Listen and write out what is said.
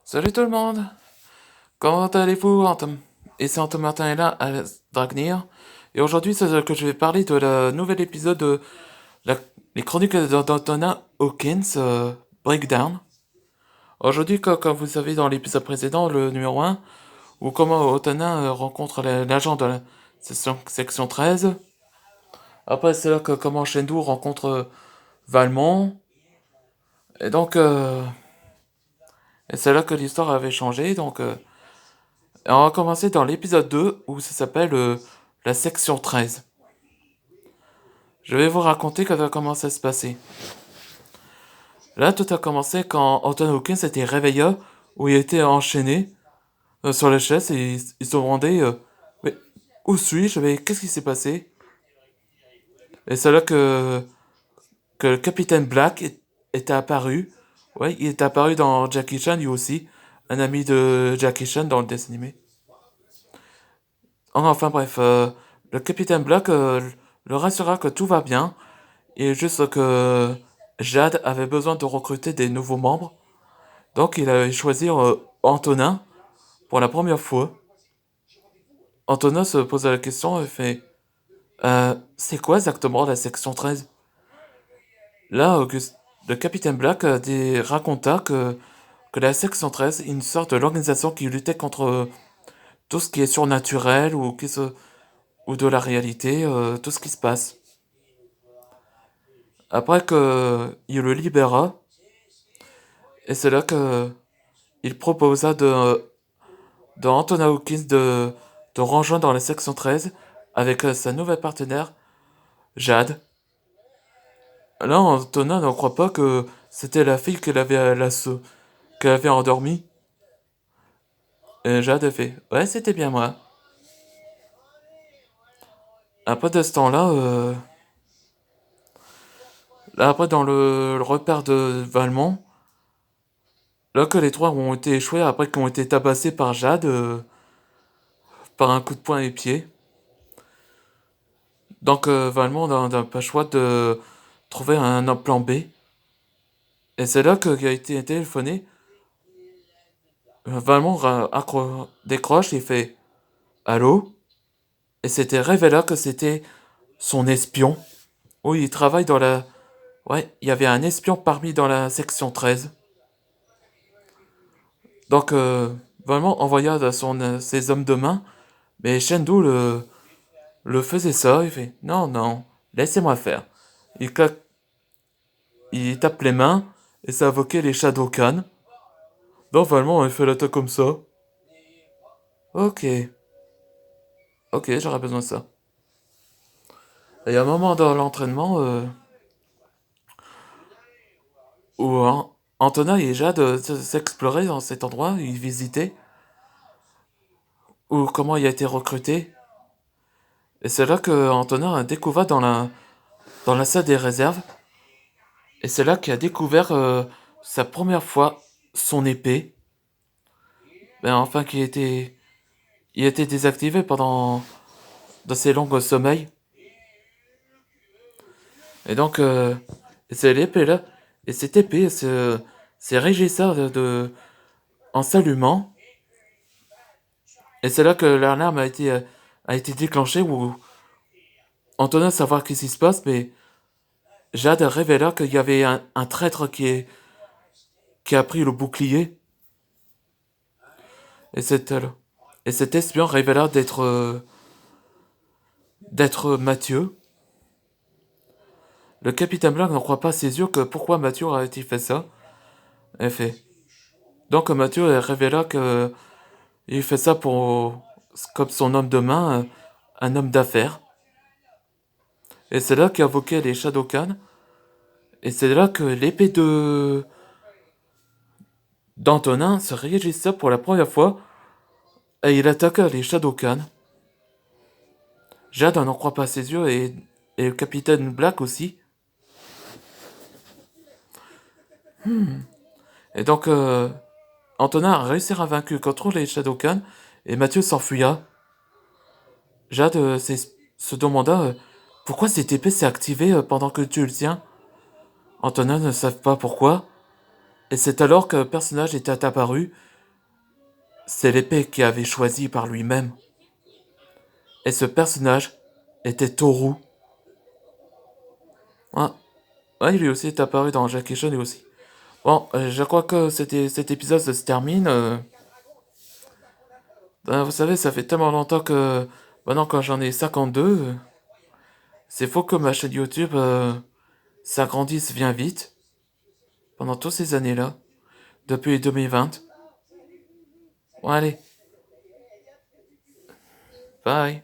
Salut tout le monde! Comment allez-vous? Et c'est Anton Martin est là à Dragnir. Et aujourd'hui, c'est que je vais parler de la nouvel épisode de la- les chroniques d'Antonin Hawkins Breakdown. Aujourd'hui, comme vous savez dans l'épisode précédent, le numéro un, où comment Antonin rencontre l'agent de la section 13. Après, c'est là que comment Shendu rencontre Valmont. Et donc, et c'est là que l'histoire avait changé. Donc, on va commencer dans l'épisode 2 où ça s'appelle la section 13. Je vais vous raconter comment ça se passait. Là, tout a commencé quand Anton Hawkins s'était réveillé, où il était enchaîné sur la chaise et il se demandait mais où suis-je? Mais qu'est-ce qui s'est passé? Et c'est là que le capitaine Black était apparu. Ouais, il est apparu dans Jackie Chan lui aussi, un ami de Jackie Chan dans le dessin animé. Enfin bref, le capitaine Black le rassurera que tout va bien et juste que Jade avait besoin de recruter des nouveaux membres. Donc il a choisi Antonin pour la première fois. Antonin se pose la question et fait c'est quoi exactement la section 13? Là, le capitaine Black raconta que la section 13 est une sorte d'organisation qui luttait contre tout ce qui est surnaturel ou de la réalité, tout ce qui se passe. Après que il le libéra, et c'est là que il proposa de Antonin Hawkins de rejoindre la section 13 avec sa nouvelle partenaire, Jade. Là, Antonin ne croit pas que c'était la fille qu'elle avait endormie. Et Jade a fait ouais, c'était bien moi. Après de ce temps-là, là après dans le repère de Valmont, là que les trois ont été échoués après qu'ils ont été tabassés par Jade par un coup de poing et pied. Donc Valmont n'a pas le choix de trouver un plan B. Et c'est là qu'il a été téléphoné. Valmont décroche et fait allô? Et c'était révélé que c'était son espion. Oui, il travaille dans la. Ouais, il y avait un espion parmi dans la section 13. Donc, Valmont envoya ses hommes de main, mais Shendu le faisait ça. Il fait non, non, laissez-moi faire. Il, il tape les mains et ça invoquait les Shadowcan. Donc, Valmont, il fait l'attaque comme ça. Ok, ok, j'aurais besoin de ça. Et il y a un moment dans l'entraînement où Antonin et Jade s'exploraient dans cet endroit, ils visitaient, ou comment il a été recruté. Et c'est là que Antonin a découvert dans la salle des réserves. Et c'est là qu'il a découvert sa première fois son épée. Ben, enfin, il était désactivé pendant dans ses longs sommeils. Et donc, c'est l'épée là. Et cette épée, c'est régisseur en s'allumant. Et c'est là que l'alarme a été déclenchée où Antonin savoir qu'est-ce qui se passe, mais Jade révéla qu'il y avait un traître qui a pris le bouclier. Et, et cet espion révéla d'être Mathieu. Le capitaine Black n'en croit pas ses yeux que pourquoi Mathieu a-t-il fait ça. En fait. Donc Mathieu révéla que il fait ça pour comme son homme de main, un homme d'affaires. Et c'est là qu'invoquait les Shadowcan. Et c'est là que l'épée de d'Antonin se réagissait pour la première fois et il attaqua les Shadowcan. Jade n'en croit pas ses yeux et le capitaine Black aussi. Et donc Antonin a réussi à vaincre contre les Shadowcan et Mathieu s'enfuya. Jade se demanda pourquoi cette épée s'est activée pendant que tu le tiens. Antonin ne savait pas pourquoi. Et c'est alors qu'un personnage était apparu c'est l'épée qu'il avait choisie par lui-même. Et ce personnage était Toru. Ah, ouais, lui aussi est apparu dans Jackie Chan lui aussi. Bon, je crois que cet épisode se termine. Vous savez, ça fait tellement longtemps que maintenant quand j'en ai 52, c'est faux que ma chaîne YouTube s'agrandisse bien vite pendant toutes ces années-là, depuis 2020. Bon, allez, bye.